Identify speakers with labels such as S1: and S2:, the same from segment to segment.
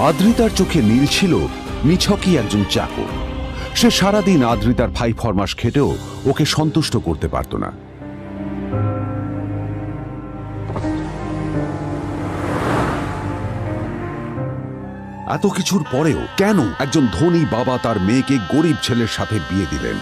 S1: আদ্রিতার চোখে নীল ছিল নিছকই একজন চাকর। সে সারাদিন আদ্রিতার ভাই ফরমাস খেটেও ওকে সন্তুষ্ট করতে পারত না। এত কিছুর পরেও কেন একজন ধনী বাবা তার মেয়েকে গরিব ছেলের সাথে বিয়ে দিলেন?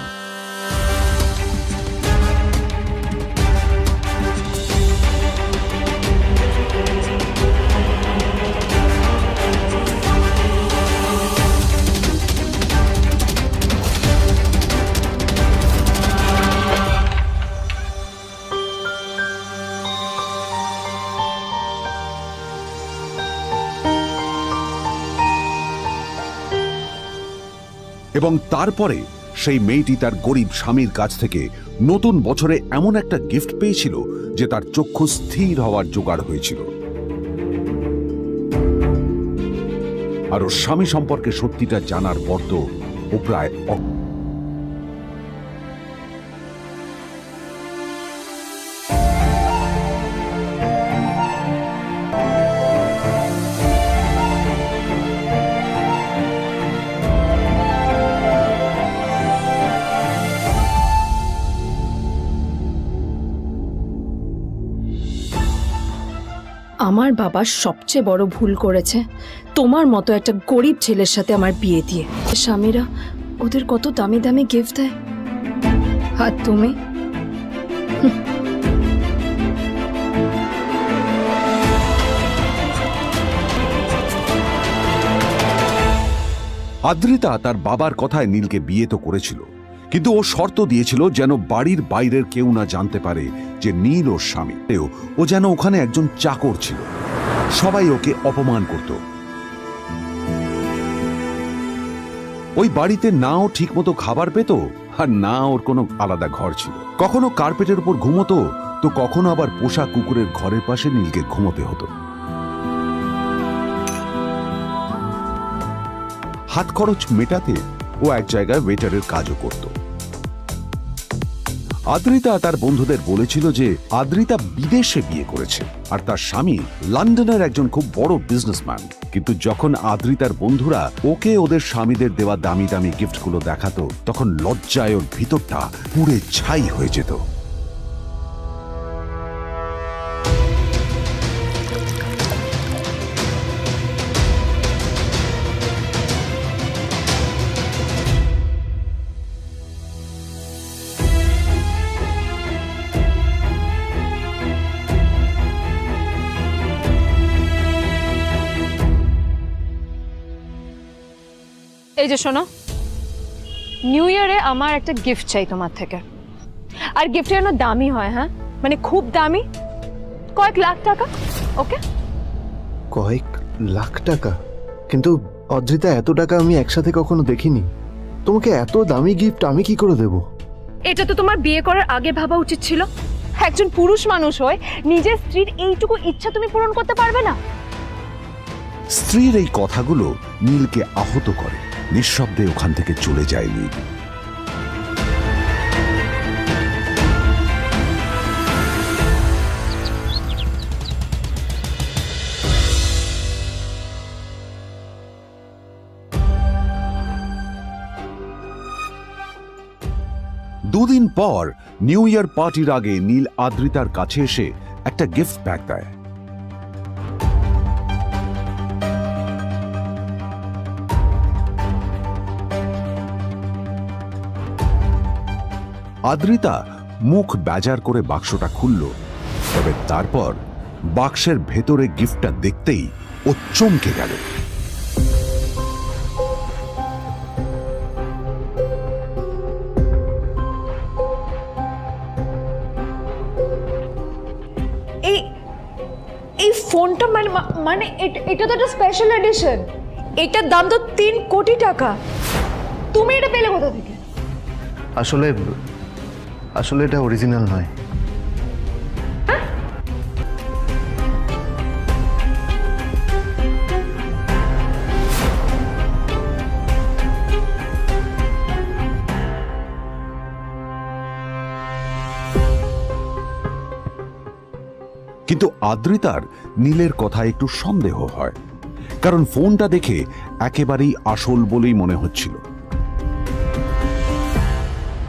S1: এবং তারপরে সেই মেয়েটি তার গরিব স্বামীর কাছ থেকে নতুন বছরে এমন একটা গিফট পেয়েছিল যে তার চক্ষু স্থির হওয়ার জোগাড় হয়েছিল। আর ওর স্বামী সম্পর্কে সত্যিটা জানার পর তো ও প্রায়
S2: আমার বাবা সবচেয়ে বড় ভুল করেছে তোমার মতো একটা গরিব ছেলের সাথে আমার বিয়ে দিয়ে। স্বামীরা ওদের কত দামি দামি গিফট দেয়, আর তুমি
S1: আদ্রিতা তার বাবার কথায় নীলকে বিয়ে তো করেছিল, কিন্তু ও শর্ত দিয়েছিল যেন বাড়ির বাইরের কেউ না জানতে পারে যে নীল ওর স্বামী। ও যেন ওখানে একজন চাকর ছিল, সবাই ওকে অপমান করত। ওই বাড়িতে না ও ঠিক মতো খাবার পেত, আর না ওর কোনো আলাদা ঘর ছিল। কখনো কার্পেটের উপর ঘুমোতো, তো কখনো আবার পোষা কুকুরের ঘরের পাশে নীলকে ঘুমোতে হতো। হাত খরচ মেটাতে ও এক জায়গায় ওয়েটারের কাজও করত। আদ্রিতা তার বন্ধুদের বলেছিল যে আদ্রিতা বিদেশে বিয়ে করেছে আর তার স্বামী লন্ডনের একজন খুব বড় বিজনেসম্যান। কিন্তু যখন আদ্রিতার বন্ধুরা ওকে ওদের স্বামীদের দেওয়া দামি দামি গিফটগুলো দেখাতো, তখন লজ্জায় ওর ভিতরটা পুড়ে ছাই হয়ে যেত।
S2: এই যে শোনো, নিউ ইয়ারে আমার একটা গিফট চাই তোমার থেকে। আর গিফট যেন দামি হয়, হ্যাঁ, মানে খুব দামি, কয়েক লাখ টাকা। ওকে?
S3: কয়েক লাখ টাকা? কিন্তু অদ্রিতা, এত টাকা আমি একসাথে কখনো দেখিনি। তোমাকে এত দামি গিফট আমি কি করে দেব?
S2: এটা তো তোমার বিয়ে করার আগে ভাবা উচিত ছিল। একজন পুরুষ মানুষ হয়ে নিজের স্ত্রীর এইটুকু ইচ্ছা তুমি পূরণ করতে পারবে না?
S1: স্ত্রীর এই কথাগুলো নীলকে আহত করে। নিঃশব্দে ওখান থেকে চলে যায় নীল। দুদিন পর নিউ ইয়ার পার্টির আগে নীল আদ্রিতার কাছে এসে একটা গিফট প্যাক দেয়। আদ্রিতা মুখ বেজার করে বাক্সটা খুলল, তবে তারপর বাক্সের ভেতরে গিফটটা দেখতেই ও চমকে গেল।
S2: এই ফোনটা মানে এটা তো একটা স্পেশাল এডিশন। এটার দাম তো 3 কোটি টাকা। তুমি এটা পেলে কোথা থেকে?
S3: আসলে এটা অরিজিনাল নয়।
S1: কিন্তু আদ্রিতার নীলের কথা একটু সন্দেহ হয়, কারণ ফোনটা দেখে একেবারেই আসল বলেই মনে হচ্ছিল।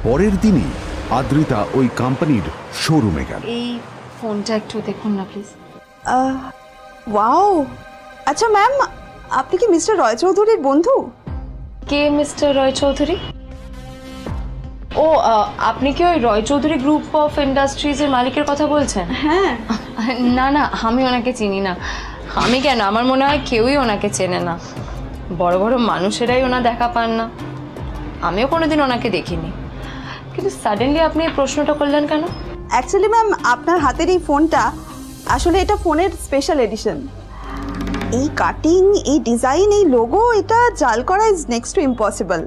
S1: পরের দিনই আদ্রিতা ওই কোম্পানির শোরুমে গেল।
S2: এই ফোনটা একটু দেখুন না প্লিজ।
S4: ওয়াও, আচ্ছা ম্যাম, আপনি কি মিস্টার রয় চৌধুরীর বন্ধু?
S2: কে মিস্টার রয় চৌধুরী? ও, আপনি কি ওই রয় চৌধুরী গ্রুপ অফ ইন্ডাস্ট্রিজের মালিকের কথা বলছেন?
S4: হ্যাঁ।
S2: না না, আমি ওনাকে চিনি না। আমি কেন, আমার মনে হয় কেউই ওনাকে চেনে না। বড় বড় মানুষেরাই ওনা দেখা পান না। আমিও কোনোদিন ওনাকে দেখিনি, কিন্তু সাডেনলি আপনি এই প্রশ্নটা করলেন কেন?
S4: অ্যাকচুয়ালি ম্যাম, আপনার হাতের এই ফোনটা আসলে এটা ফোনের স্পেশাল এডিশন। এই কাটিং, এই ডিজাইন, এই লোগো, এটা জাল করা ইজ নেক্সট টু ইম্পসিবল।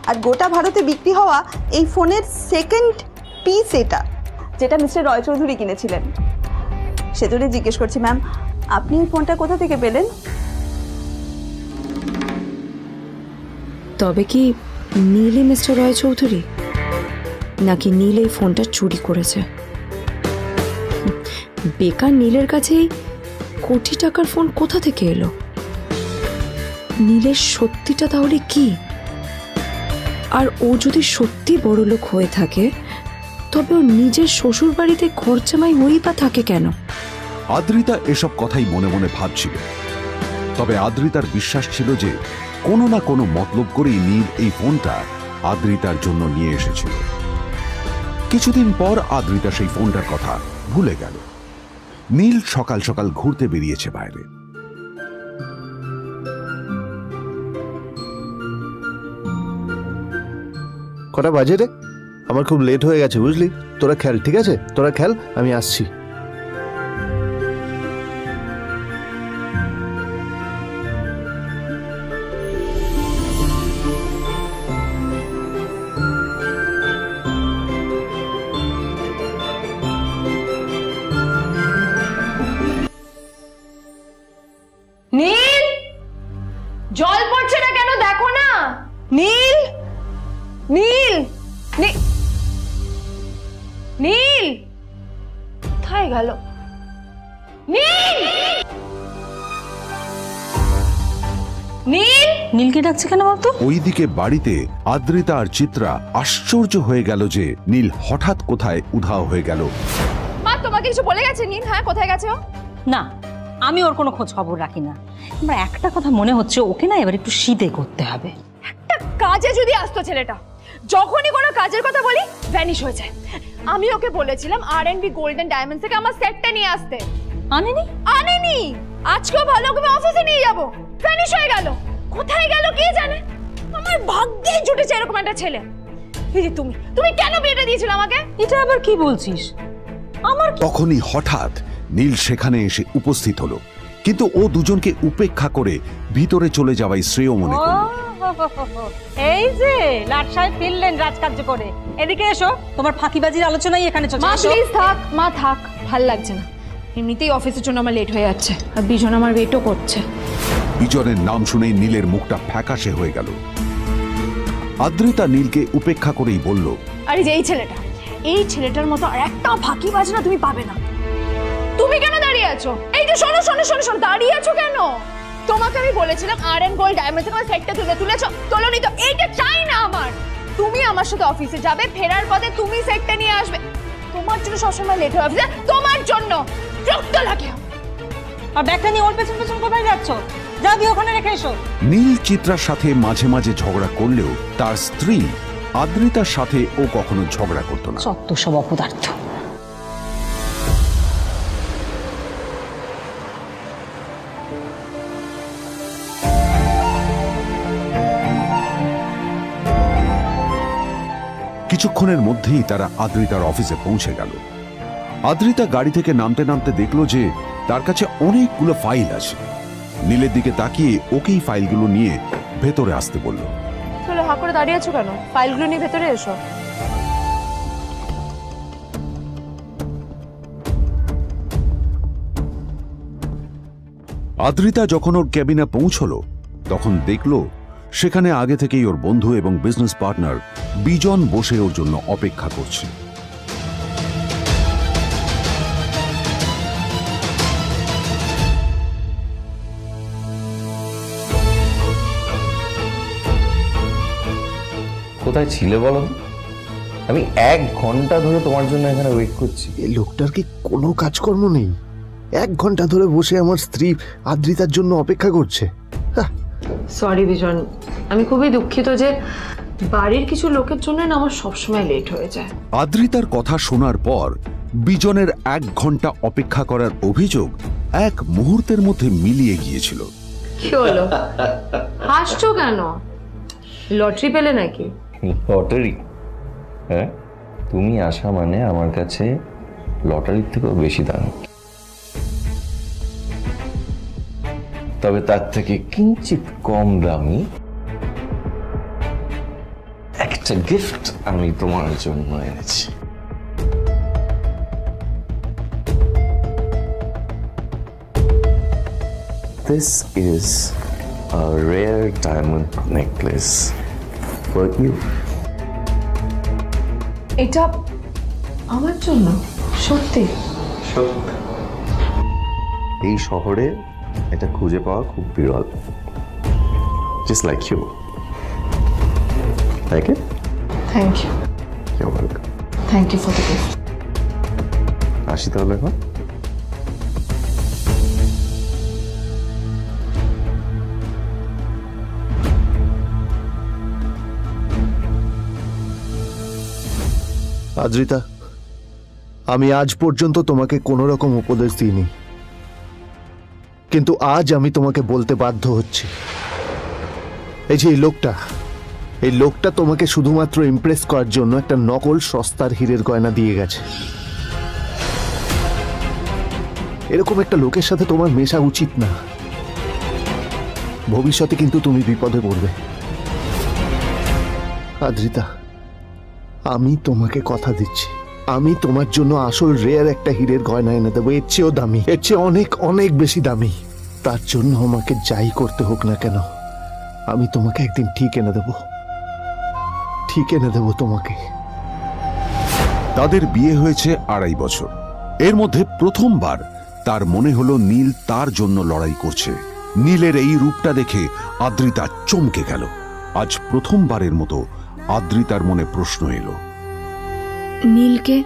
S4: আর গোটা ভারতে বিক্রি হওয়া এই ফোনের সেকেন্ড পিস এটা, যেটা মিস্টার রয় চৌধুরী কিনেছিলেন। সেজন্যই জিজ্ঞেস করছি ম্যাম, আপনি এই ফোনটা কোথা থেকে পেলেন?
S2: তবে কি নীলই মিস্টার রয় চৌধুরী, নাকি নীল এই ফোনটা চুরি করেছে? বেকার নীলের কাছেই কোটি টাকার ফোন কোথা থেকে এলো? নীলের সত্যিটা তাহলে কি? আর ও যদি সত্যি বড়লোক হয়ে থাকে, তবে ও নিজের শ্বশুর বাড়িতে খরচামাই হয়েই বা থাকে কেন?
S1: আদ্রিতা এসব কথাই মনে মনে ভাবছিল। তবে আদ্রিতার বিশ্বাস ছিল যে কোনো না কোনো মতলব করেই নীল এই ফোনটা আদ্রিতার জন্য নিয়ে এসেছিল। কিছুদিন পর আদ্রিতা সেই ফোনটার কথা ভুলে গেল। নীল সকাল সকাল ঘুরতে বেরিয়েছে বাইরে।
S3: কটা বাজে রে? আমার খুব লেট হয়ে গেছে বুঝলি। তোরা খেল, ঠিক আছে? তোরা খেল, আমি আসছি।
S2: নীল, জল পড়ছে না কেন দেখো না।
S4: নীল, নীল,
S2: নীল কোথায় গেল? নীল, নীল,
S5: নীলকে ডাকছে কেন বলতো?
S1: ওইদিকে বাড়িতে আদ্রিতা আর চিত্রা আশ্চর্য হয়ে গেল যে নীল হঠাৎ কোথায় উধাও হয়ে গেল।
S2: মা তোমাকে কিছু বলে গেছে নীল? হ্যাঁ, কোথায় গেছে ও?
S5: না, আমি ওর কোনো খোঁজ খবর রাখি না। আমার একটা কথা মনে হচ্ছে, ওকে না এবার একটু শীতে করতে হবে।
S2: একটা কাজে যদি আসতো ছেলেটা, যখনই কোনো কাজের কথা বলি ভ্যানিশ হয়ে যায়। আমি ওকে বলেছিলাম R&B গোল্ড এন্ড ডায়মন্ডস থেকে আমার সেটটা নিয়ে আসতে, আনেনি। আজকেও ভালো করে অফিসে নিয়ে যাব, ভ্যানিশ হয়ে গেল। কোথায় গেল কে জানে। আমার ভাগ্যেই জুটেছে এরকম একটা ছেলে। এই যে তুমি কেন বিয়েটা দিয়েছিলে আমাকে?
S5: এটা আবার কি বলছিস? আমার
S1: তখনই হঠাৎ নীল সেখানে এসে উপস্থিত হলো, কিন্তু ও দুজনকে উপেক্ষা করে ভিতরে চলে যাওয়াই শ্রেয় মনে করল।
S5: এই যে লাট সাহেব ফিরলেন রাজকার্য করে। এদিকে এসো, তোমার ফাঁকিবাজির আলোচনাই এখানে চলছে।
S2: মা প্লিজ থাক, মা থাক, ভাল লাগছে না। এমনিতেই অফিসের জন্য আমার লেট হয়ে যাচ্ছে, আর বিজন আমার ওয়েটও করছে।
S1: বিজনের নাম শুনেই নীলের মুখটা ফ্যাকাশে হয়ে গেল। আদ্রিতা নীলকে উপেক্ষা করেই বলল,
S2: আরে যে এই ছেলেটার মতো আর একটা ফাঁকিবাজ না তুমি পাবে না। তুমি কেন দাঁড়িয়ে আছো? এই যে শোনো শোনো শোনো শোনো, দাঁড়িয়ে আছো কেন? তোমাকে আমি বলেছিলাম R&B গোল্ড ডায়মন্ড থেকে আমার সেটটা তুলেছো, তোলোনি তো। এইটা চাই না আমার। তুমি আমার সাথে অফিসে যাবে, ফেরার পথে তুমি সেটটা নিয়ে আসবে। তোমার জন্য সবসময় লেট হয়ে অফিসে, তোমার জন্য রক্ত লাগে।
S5: আর ব্যাগটা নিয়ে ওর পেছন পেছন কোথায় যাচ্ছ? যা দিয়ে ওখানে রেখে এসো।
S1: নীল চিত্রার সাথে মাঝে মাঝে ঝগড়া করলেও তার স্ত্রী আদ্রিতার সাথে ও কখনো ঝগড়া করতো না।
S5: সত্য সব অপদার্থ।
S1: কিছুক্ষণের মধ্যেই তারা আদ্রিতার অফিসে পৌঁছে গেল। আদ্রিতা গাড়ি থেকে নামতে নামতে দেখলো যে তার কাছে অনেকগুলো ফাইল আছে। নীলের দিকে তাকিয়ে ওকেই ফাইলগুলো নিয়ে ভেতরে আসতে বলল।
S2: চলো, হা করে দাঁড়িয়ে আছো কেন? ফাইলগুলো নিয়ে ভেতরে এসো।
S1: আদ্রিতা যখন ওর ক্যাবিনে পৌঁছলো, তখন দেখলো সেখানে আগে থেকেই ওর বন্ধু এবং বিজনেস পার্টনার বিজন বসে ওর জন্য অপেক্ষা করছে।
S6: কোথায় ছিলে বলো? আমি 1 ঘন্টা ধরে তোমার জন্য এখানে ওয়েট করছি।
S3: এই লোকটার কি কোনো কাজকর্ম নেই? 1 ঘন্টা ধরে বসে আমার স্ত্রী আদ্রিতার জন্য অপেক্ষা করছে।
S2: সরি বিজন, আমি খুবই দুঃখিত যে বাড়ির কিছু লোকের জন্য না আমার সবসময় লেট হয়ে যায়।
S1: আদ্রিতার কথা শোনার পর বিজনের 1 ঘন্টা অপেক্ষা করার অভিযোগ 1 মুহূর্তের মধ্যে মিলিয়ে গিয়েছিল।
S2: কি হলো, হাসছো কেন? লটারি পেলে নাকি?
S6: লটারি? হ্যাঁ, তুমি আসা মানে আমার কাছে লটারির থেকেও বেশি দাম। তবে তার থেকে কিঞ্চিত কম দামি একটা গিফট আমি তোমার জন্য এনেছি। This is a rare diamond necklace for you.
S2: এটা আমার জন্য? সত্যি?
S6: এই শহরে এটা খুঁজে পাওয়া খুব বিরল। Just like you. Like it?
S2: Thank you.
S6: You're welcome.
S2: Thank you for the gift.
S6: আসি তাহলে এখন।
S3: আদ্রিতা, আমি আজ পর্যন্ত তোমাকে কোনো রকম উপদেশ দিইনি, কিন্তু আজ আমি তোমাকে বলতে বাধ্য হচ্ছি। এই যে এই লোকটা তোমাকে শুধুমাত্র ইমপ্রেস করার জন্য একটা নকল সস্তার হীরের গয়না দিয়ে গেছে। এরকম একটা লোকের সাথে তোমার মেশা উচিত না। ভবিষ্যতে কিন্তু তুমি বিপদে পড়বে। আদ্রিতা, আমি তোমাকে কথা দিচ্ছি, আমি তোমার জন্য আসল রেয়ার একটা হীরের গয়না এনে দেবো, এর চেয়েও দামি, এর চেয়ে অনেক অনেক বেশি দামি। তার জন্য আমাকে যাই করতে হোক না কেন, আমি তোমাকে একদিন ঠিক এনে দেবো তোমাকে।
S1: তাদের বিয়ে হয়েছে 2.5 বছর। এর মধ্যে প্রথমবার তার মনে হলো নীল তার জন্য লড়াই করছে। নীলের এই রূপটা দেখে আদ্রিতা চমকে গেল। আজ প্রথমবারের মতো আদ্রিতার মনে প্রশ্ন এলো,
S2: নীলকে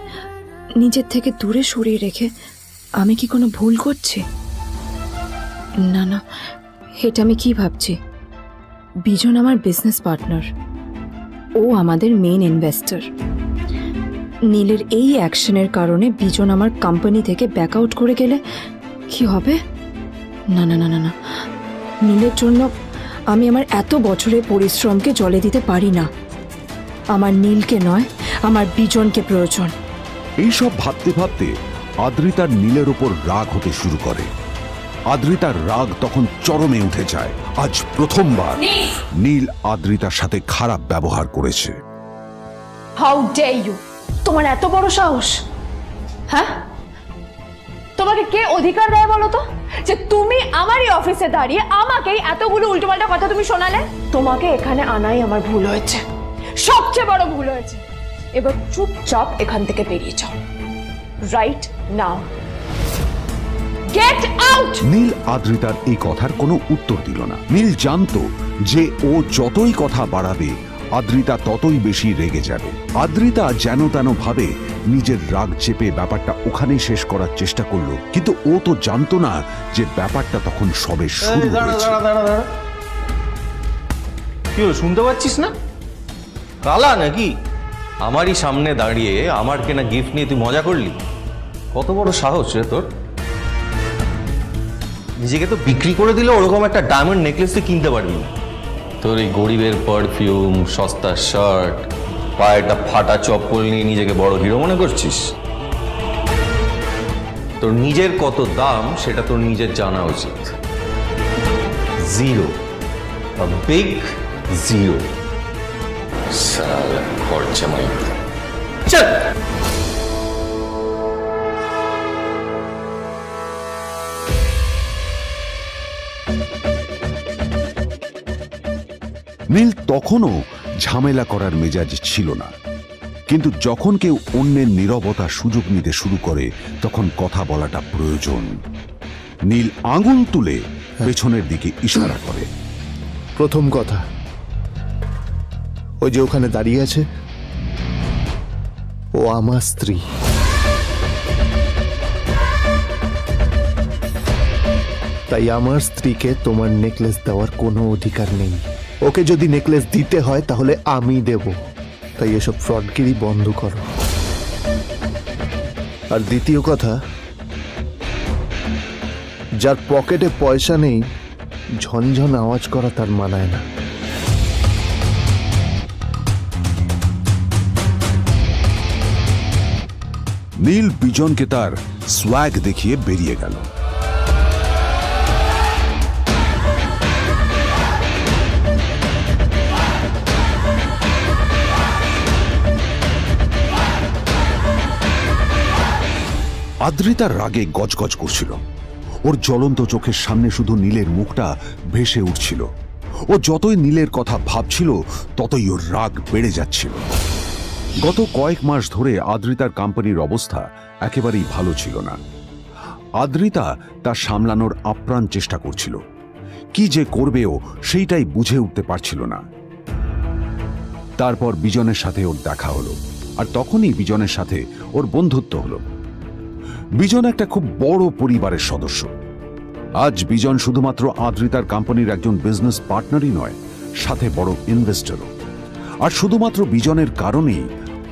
S2: নিজের থেকে দূরে সরিয়ে রেখে আমি কি কোনো ভুল করছি? না না, এটা আমি কি ভাবছি? বিজন আমার বিজনেস পার্টনার, ও আমাদের মেইন ইনভেস্টর। নীলের এই অ্যাকশনের কারণে বিজন আমার কোম্পানি থেকে ব্যাক আউট করে গেলে কি হবে? না না না না না, নীলের জন্য আমি আমার এত বছরের পরিশ্রমকে জলে দিতে পারি না। আমার নীলকে নয়, আমার বিজনকে প্রয়োজন।
S1: এইসব ভাবতে ভাবতে আদ্রিতার নীলের ওপর রাগ হতে শুরু করে। আদ্রিতার রাগ তখন চরমে উঠে যায়। আজ প্রথমবার নীল আদ্রিতার সাথে খারাপ ব্যবহার করেছে।
S2: How dare you! তোমার এত বড় সাহস! হ্যাঁ, তোমাকে কে অধিকার দেয় বলো তো যে তুমি আমারই অফিসে দাঁড়িয়ে আমাকেই এতগুলো উল্টোপাল্টা কথা তুমি শোনালে? তোমাকে এখানে আনাই আমার ভুল হয়েছে, সবচেয়ে বড় ভুল হয়েছে। এবার চুপচাপ এখান থেকে বেরিয়ে যাও, right now. Get out!
S1: Neel আদ্রিতার এই কথার কোনো উত্তর দিল না। নীল জানতো যে ও যতই কথা বাড়াবে আদ্রিতা ততই বেশি রেগে যাবে। আদ্রিতা যেন তেন ভাবে নিজের রাগ চেপে ব্যাপারটা ওখানেই শেষ করার চেষ্টা করলো, কিন্তু ও তো জানতো না যে ব্যাপারটা তখন সবে শুরু হয়েছে।
S6: কি হলো, শুনতে পাচ্ছিস না? কালা নাকি? আমারই সামনে দাঁড়িয়ে আমার কেনা গিফট নিয়ে তুই মজা করলি? কত বড় সাহস রে তোর! নিজেকে তো বিক্রি করে দিলে ওরকম একটা ডায়মন্ড নেকলেস তুই কিনতে পারবি না। তোর এই গরিবের পারফিউম, সস্তা শার্ট, পায়েটা ফাটা চপ্পল নিয়ে নিজেকে বড় হিরো মনে করছিস? তোর নিজের কত দাম সেটা তোর নিজের জানা উচিত। Zero, a big zero. সালা খরচা মাই। চল।
S1: নীল তখনও ঝামেলা করার মেজাজ ছিল না, কিন্তু যখন কেউ অন্যের নীরবতা সুযোগ নিতে শুরু করে তখন কথা বলাটা প্রয়োজন। নীল আঙুল তুলে পেছনের দিকে ইশারা করে।
S3: প্রথম কথা, ওই যে ওখানে দাঁড়িয়ে আছে, ও আমার স্ত্রী। তাই আমার স্ত্রীকে তোমার নেকলেস দেওয়ার কোনো অধিকার নেই। ওকে যদি নেকলেস দিতে হয় তাহলে আমি দেব। তাই এসব ফ্রডগিরি বন্ধ করো। আর দ্বিতীয় কথা, যার পকেটে পয়সা নেই ঝনঝন আওয়াজ করা তার মানায় না।
S1: নীল বিজনকে তার সোয়াগ দেখিয়ে বেরিয়ে গেল। আদ্রিতার রাগে গজগজ করছিল। ওর জ্বলন্ত চোখের সামনে শুধু নীলের মুখটা ভেসে উঠছিল। ও যতই নীলের কথা ভাবছিল ততই ওর রাগ বেড়ে যাচ্ছিল। গত কয়েক মাস ধরে আদ্রিতার কোম্পানির অবস্থা একেবারেই ভালো ছিল না। আদ্রিতা তা সামলানোর আপ্রাণ চেষ্টা করছিল। কি যে করবেও সেইটাই বুঝে উঠতে পারছিল না। তারপর বিজনের সাথে ওর দেখা হলো, আর তখনই বিজনের সাথে ওর বন্ধুত্ব হলো। বিজন একটা খুব বড় পরিবারের সদস্য। আজ বিজন শুধুমাত্র আদ্রিতার কোম্পানির একজন বিজনেস পার্টনারই নয়, সাথে বড় ইনভেস্টরও। আর শুধুমাত্র বিজনের কারণেই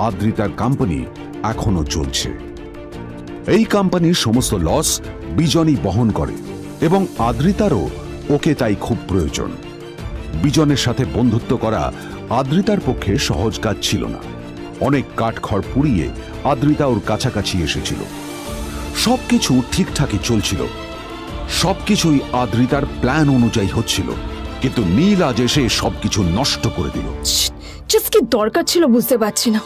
S1: আদ্রিতার কোম্পানি এখনো চলছে। এই কোম্পানির সমস্ত লস বিজনই বহন করে এবং আদ্রিতারও ওকে তাই খুব প্রয়োজন। বিজনের সাথে বন্ধুত্ব করা আদ্রিতার পক্ষে সহজ কাজ ছিল না। অনেক কাঠখড় পুড়িয়ে আদ্রিতা ওর কাছাকাছি এসেছিল। সবকিছু ঠিকঠাকই চলছিল, সবকিছুই আদ্রিতার প্ল্যান অনুযায়ী হচ্ছিল, কিন্তু নীল আজ এসে সবকিছু নষ্ট করে দিল।
S2: জাস্ট কি দরকার ছিল বুঝতে পারছি না।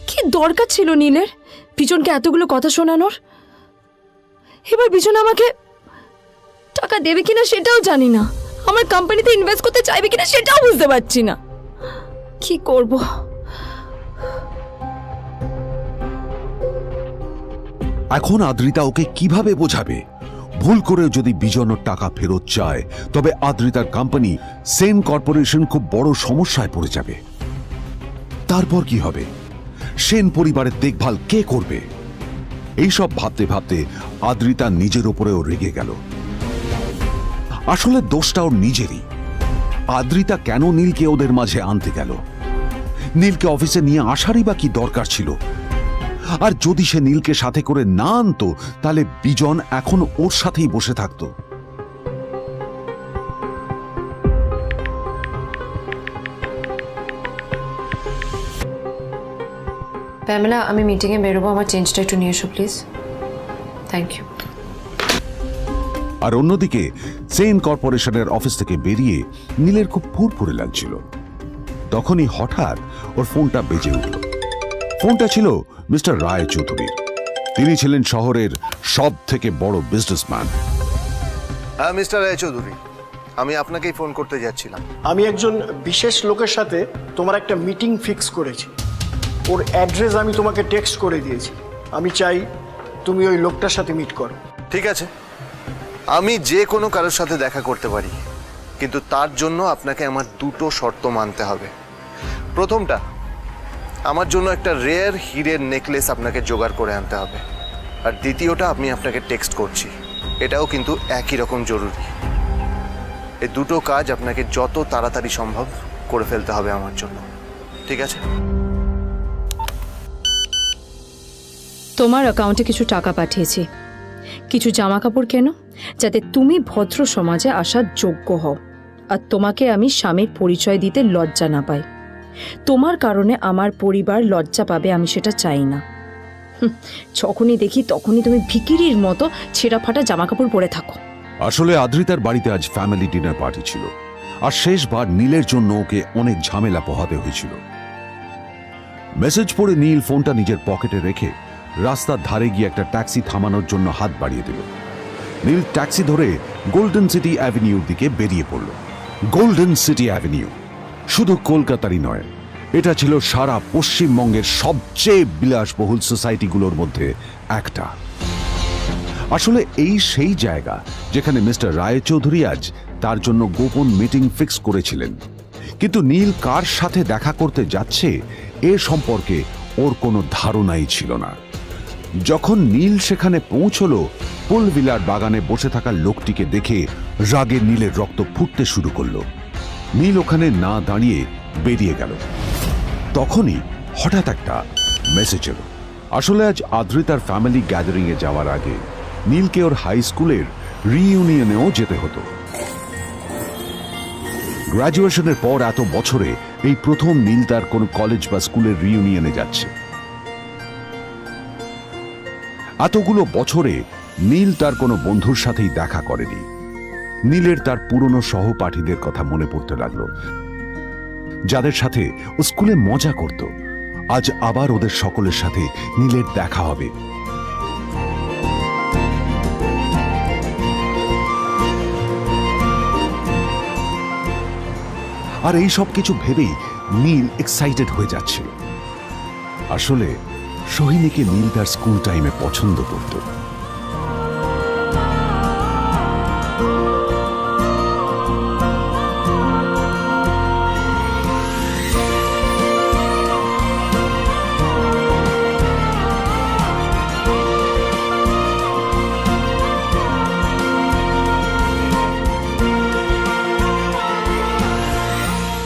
S2: কি দরকার ছিল নীলের বিজনকে এতগুলো কথা শোনানোর? এবার বিজন আমাকে টাকা দেবে কিনা সেটাও জানি না। আমার কোম্পানিতে ইনভেস্ট করতে চাইবে কিনা সেটাও বুঝতে পারছি না। কি করব?
S1: এখন আদ্রিতা ওকে কিভাবে বোঝাবে? ভুল করে যদি বিজন ওর টাকা ফেরত চায় তবে আদ্রিতার কোম্পানি সেন কর্পোরেশন খুব বড় সমস্যায় পড়ে যাবে। তারপর কি হবে? সেন পরিবারের দেখভাল কে করবে? এইসব ভাবতে ভাবতে আদ্রিতা নিজের উপরেও রেগে গেল। আসলে দোষটা ওর নিজেরই। আদ্রিতা কেন নীলকে ওদের মাঝে আনতে গেল? নীলকে অফিসে নিয়ে আসারই বা কি দরকার ছিল? আর যদি সে নীলকে সাথে করে না আনতো তাহলে বিজন এখন ওর সাথেই বসে থাকতো।
S7: প্যামেলা, আমি মিটিংয়ে বেরোবো, আমার চেঞ্জটা একটু নিয়ে এসো প্লিজ। Thank you.
S1: আর অন্যদিকে সেন কর্পোরেশনের অফিস থেকে বেরিয়ে নীলের খুব ফুরফুরে লাগছিল। তখনই হঠাৎ ওর ফোনটা বেজে উঠল। ফোনটা ছিল মিস্টার রায় চৌধুরীর। তিনি ছিলেন শহরের সব থেকে বড় বিজনেসম্যান।
S3: হ্যাঁ মিস্টার রায় চৌধুরী, আমি আপনাকেই ফোন করতে যাচ্ছিলাম।
S8: আমি একজন বিশেষ লোকের সাথে তোমার একটা মিটিং ফিক্স করেছি। ওর অ্যাড্রেস আমি তোমাকে টেক্সট করে দিয়েছি। আমি চাই তুমি ওই লোকটার সাথে মিট করো।
S3: ঠিক আছে, আমি যে কোনো কারোর সাথে দেখা করতে পারি, কিন্তু তার জন্য আপনাকে আমার দুটো শর্ত মানতে হবে। প্রথমটা, আমার জন্য একটা রেয়ার হীরের নেকলেস আপনাকে জোগাড় করে আনতে হবে। আর দ্বিতীয়টা, আমি আপনাকে টেক্সট করছি, এটাও কিন্তু একই রকম জরুরি। এই দুটো কাজ আপনাকে যত তাড়াতাড়ি সম্ভব করে ফেলতে হবে আমার জন্য, ঠিক আছে?
S2: তোমার অ্যাকাউন্টে কিছু টাকা পাঠিয়েছি। কিছু জামা কাপড় কেনো, যাতে তুমি ভদ্র সমাজে আসার যোগ্য হও, আর তোমাকে আমি স্বামীর পরিচয় দিতে লজ্জা না পাই। তোমার কারণে আমার পরিবার লজ্জা পাবে, আমি সেটা চাই না। যখনই দেখি তখনই তুমি ভিখিরির মতো ছেঁড়া ফাটা জামা কাপড় পরে থাকো।
S1: আসলে আদ্রিতার বাড়িতে আজ ফ্যামিলি ডিনার পার্টি ছিল, আর শেষবার নীলের জন্য ওকে অনেক ঝামেলা পোহাতে হয়েছিল। মেসেজ পড়ে নীল ফোনটা নিজের পকেটে রেখে রাস্তার ধারে গিয়ে একটা ট্যাক্সি থামানোর জন্য হাত বাড়িয়ে দিল। নীল ট্যাক্সি ধরে গোল্ডেন সিটি অ্যাভিনিউর দিকে বেরিয়ে পড়ল। গোল্ডেন সিটি অ্যাভিনিউ শুধু কলকাতারই নয়, এটা ছিল সারা পশ্চিমবঙ্গের সবচেয়ে বিলাসবহুল সোসাইটিগুলোর মধ্যে একটা। আসলে এই সেই জায়গা যেখানে মিস্টার রায় চৌধুরী আজ তার জন্য গোপন মিটিং ফিক্স করেছিলেন। কিন্তু নীল কার সাথে দেখা করতে যাচ্ছে এ সম্পর্কে ওর কোনো ধারণাই ছিল না। যখন নীল সেখানে পৌঁছলো, পুলভিলার বাগানে বসে থাকা লোকটিকে দেখে রাগে নীলের রক্ত ফুটতে শুরু করলো। নীল ওখানে না দাঁড়িয়ে বেরিয়ে গেল। তখনই হঠাৎ একটা মেসেজ এলো। আসলে আজ আদ্রিতার ফ্যামিলি গ্যাদারিং এ যাওয়ার আগে নীলকে ওর হাই স্কুলের রিইউনিয়নেও যেতে হতো। গ্র্যাজুয়েশনের পর এত বছরে এই প্রথম নীল তার কোনো কলেজ বা স্কুলের রিইউনিয়নে যাচ্ছে। এতগুলো বছরে নীল তার কোনো বন্ধুর সাথেই দেখা করেনি। নীলের তার পুরনো সহপাঠীদের কথা মনে পড়তে লাগলো, যাদের সাথে ও স্কুলে মজা করত। আজ আবার ওদের সকলের সাথে নীলের দেখা হবে। আর এই সব কিছু ভেবেই নীল এক্সাইটেড হয়ে যাচ্ছিল। আসলে সোহিনীকে নীল তার স্কুল টাইমে পছন্দ করত।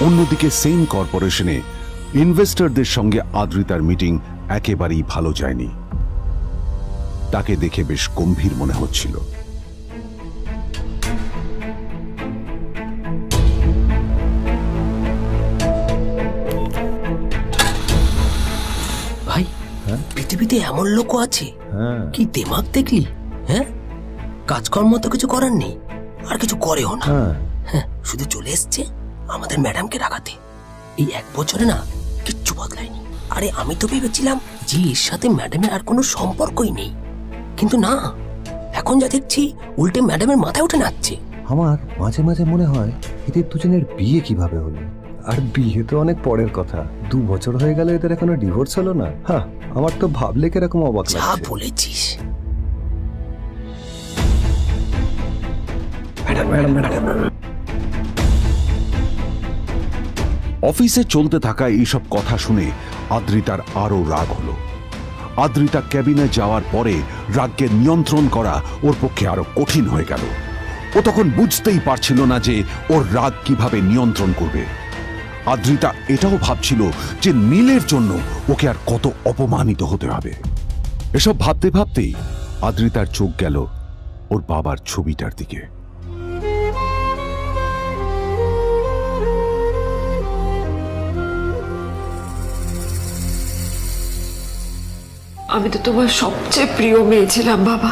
S1: অন্যদিকে সেম কর্পোরেশনে ইনভেস্টরদের সঙ্গে আদ্রিতার মিটিং একেবারেই ভালো যায়নি। তাকে দেখে বেশ গম্ভীর মনে হচ্ছিল।
S9: ভাই, পৃথিবীতে এমন লোকও আছে, কি দিমাগ দেখলি? হ্যাঁ, কাজকর্ম তো কিছু করার নেই, আর কিছু করেও না। হ্যাঁ, শুধু চলে এসছে আমাদের ম্যাডামকে রাখাতে। এই 1 বছরে না কিচ্ছু বদলায়নি। আরে আমি তো ভেবেছিলাম যে এর সাথে ম্যাডামের আর কোনো সম্পর্কই নেই, কিন্তু না, এখন যা দেখছি উল্টে ম্যাডামের মাথায় উঠে নাচছে।
S10: আমার মাঝে মাঝে মনে হয় এদের দুজনের বিয়ে কিভাবে হলো। আর বিয়ে তো অনেক পরের কথা, 2 বছর হয়ে গেল এদের এখনো ডিভোর্স হলো না। হ্যাঁ, আমার তো ভাবলে কিরকম অবাক লাগছে।
S9: যা বলেছিস।
S1: অফিসে চলতে থাকা এইসব কথা শুনে আদ্রিতার আরো রাগ হলো। আদ্রিতা ক্যাবিনে যাওয়ার পরে রাগকে নিয়ন্ত্রণ করা ওর পক্ষে আরো কঠিন হয়ে গেল। ও তখন বুঝতেই পারছিল না যে ওর রাগ কিভাবে নিয়ন্ত্রণ করবে। আদ্রিতা এটাও ভাবছিল যে নীলের জন্য ওকে আর কত অপমানিত হতে হবে। এসব ভাবতে ভাবতেই আদ্রিতার চোখ গেল ওর বাবার ছবিটার দিকে।
S2: আমি তো তোমার সবচেয়ে প্রিয় মেয়ে ছিলাম বাবা।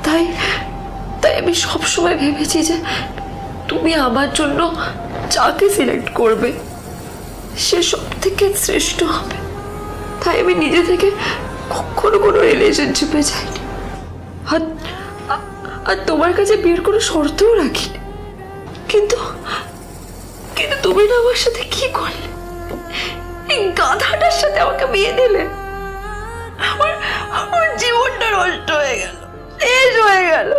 S2: তাই তাই আমি সবসময় ভেবেছি যে তুমি আমার জন্য যাকে সিলেক্ট করবে সে সব থেকে শ্রেষ্ঠ হবে। তাই আমি নিজে থেকে কখনো কোনো রিলেশনশিপে যাইনি, আর তোমার কাছে বিয়ের কোনো শর্তও রাখিনি। কিন্তু কিন্তু তুমি না আমার সাথে কি করলে? এই গাধাটার সাথে আমাকে বিয়ে দিলে। আমার জীবনটা নষ্ট হয়ে গেল, শেষ হয়ে গেল।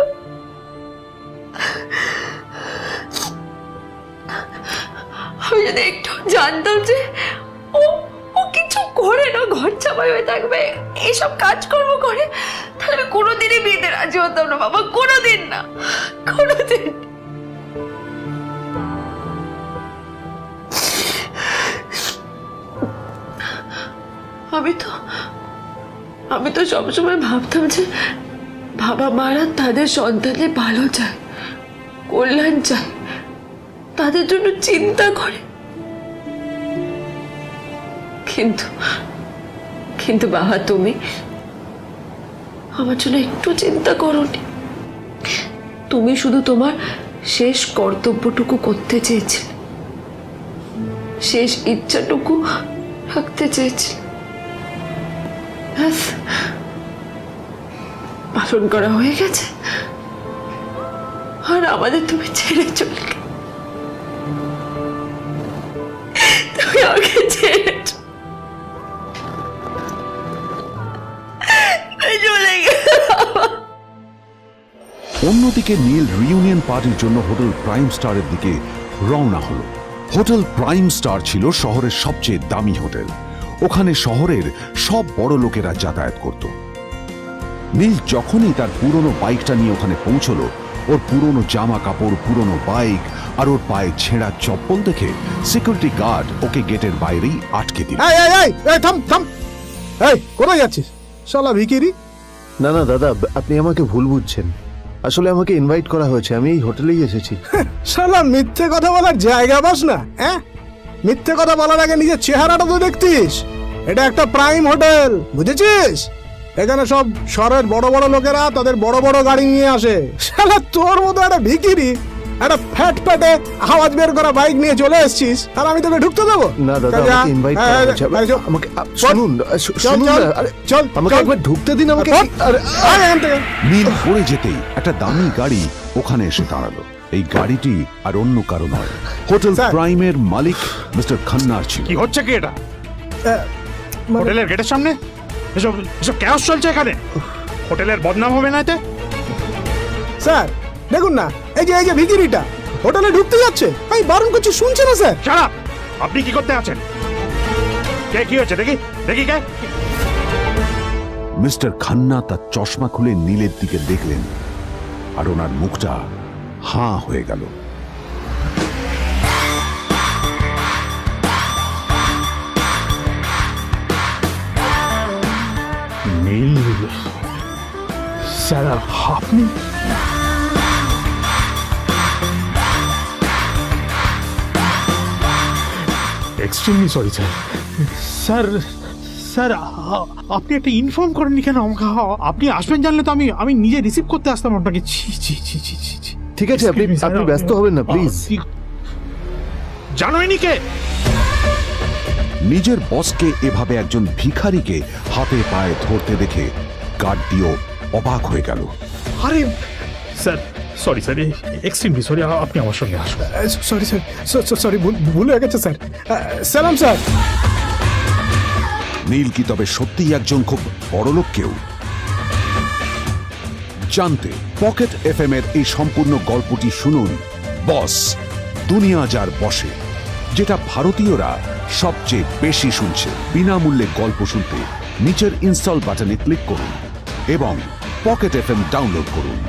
S2: আমি যদি একটু জানতাম যে ও কিছু করে না, ঘর চাপাই হয়ে থাকবে, এইসব কাজকর্ম করে, তাহলে কোনোদিনই বিয়েতে রাজি হতাম না বাবা, কোনোদিন না, কোনোদিন। আমি তো সবসময় ভাবতাম যে বাবা মারা তাদের সন্তানের ভালো চায়, কল্যাণ চায়, তাদের জন্য চিন্তা করে। কিন্তু বাবা, তুমি আমার জন্য একটু চিন্তা করোনি। তুমি শুধু তোমার শেষ কর্তব্যটুকু করতে চেয়েছিলে, শেষ ইচ্ছাটুকু রাখতে চেয়েছিলে, পালন করা হয়ে গেছে। আর আমাদের তুমি ছেড়ে চলে গেলে, তুমি আমাকে ছেড়ে চলে গেলে।
S1: অন্যদিকে নীল রিউনিয়ন পার্টির জন্য হোটেল প্রাইম স্টারের দিকে রওনা হলো। হোটেল প্রাইম স্টার ছিল শহরের সবচেয়ে দামি হোটেল। ওখানে শহরের সব বড় লোকেরা যাতায়াত করত। নীল যখনই তার পুরনো বাইকটা নিয়ে ওখানে পৌঁছলো, ওর পুরনো জামা কাপড়, পুরনো বাইক আর ওর পায়ে ছেঁড়া চপ্পল দেখে সিকিউরিটি গার্ড ওকে গেটের বাইরেই আটকে দিল।
S11: থাম থাম, এই কোথায় যাচ্ছিস শালা ভিকিরি?
S3: না না দাদা, আপনি আমাকে ভুল বুঝছেন। আসলে আমাকে ইনভাইট করা হয়েছে, আমি এই হোটেলেই এসেছি।
S11: শালা মিথ্যে কথা বলার জায়গা পাস না? হ্যাঁ, মিথ্যে কথা বলার আগে নিজের চেহারাটা তো দেখতিস। এটা একটা প্রাইম হোটেল, বুঝেছিস? এখানে সব শহরের বড় বড় লোকেরা তাদের বড় বড় গাড়ি নিয়ে আসে। শালা তোর মতো একটা ভিকিরি একটা ফ্যাট প্যাটে আওয়াজ বের করা বাইক নিয়ে চলে এসেছিস, আর আমি তোকে ঢুকতে দেবো
S3: না দাদা, আমাকে ইনভাইট করা হয়েছে। আমাকে শুনুন, শুনুন না, আরে
S11: চল
S3: আমাকে একবার ঢুকতে দিন আমাকে।
S1: নীল পড়ে যেতেই একটা দামি গাড়ি ওখানে এসে দাঁড়ালো। এই গাড়িটি আর অন্য কারো নয়, হোটেল প্রাইমের মালিক মিস্টার খান্নার ছিল।
S12: কি হচ্ছে কি এটা? হোটেলের গেটের সামনে এসব এসব ক্যাশ চলছে এখানে। হোটেলের বদনাম হবে না এতে?
S11: স্যার দেখুন না, এই যে ভিকিরিটা হোটেলে ঢুকতে যাচ্ছে, আমি বারণ করছি, শুনছে না স্যার?
S12: শালা, আপনি কি করতে আছেন? কে কি হচ্ছে দেখি দেখি কে?
S1: মিস্টার খান্না তার চশমা খুলে নীলের দিকে দেখলেন, আর ওনার মুখটা হাঁ হয়ে গেল।
S12: নীল স্যার, আপনি? Extremely sorry sir. Sir sir, আপনি একটা ইনফর্ম করেননি কেন আমাকে? আপনি আসবেন জানলে তো আমি নিজে রিসিভ করতে আসতাম আপনাকে। ছি ছি ছি ছি ছি।
S3: ঠিক আছে, আপনি ব্যস্ত হবেন না প্লিজ।
S12: জানোইনি কে?
S1: নিজের বসকে এভাবে একজন ভিখারিকে হাতে পায়ে ধরতে দেখে গার্ডটিও অবাক হয়ে গেল।
S12: আরে sir, sorry sir, extremely sorry, আপনি আমার সঙ্গে আসুন।
S11: সরি স্যার, সরি, ভুল হয়ে গেছে স্যার। সালাম স্যার।
S1: নীল কি তবে সত্যিই একজন খুব বড়লোক কেউ? জানতে পকেট এফএম এর এই সম্পূর্ণ গল্পটি শুনুন, বস দুনিয়া যার বসে, যেটা ভারতীয়রা সবচেয়ে বেশি শুনছে। বিনামূল্যে গল্প শুনতে নিচের ইনস্টল বাটনে ক্লিক করুন এবং পকেট এফএম ডাউনলোড করুন।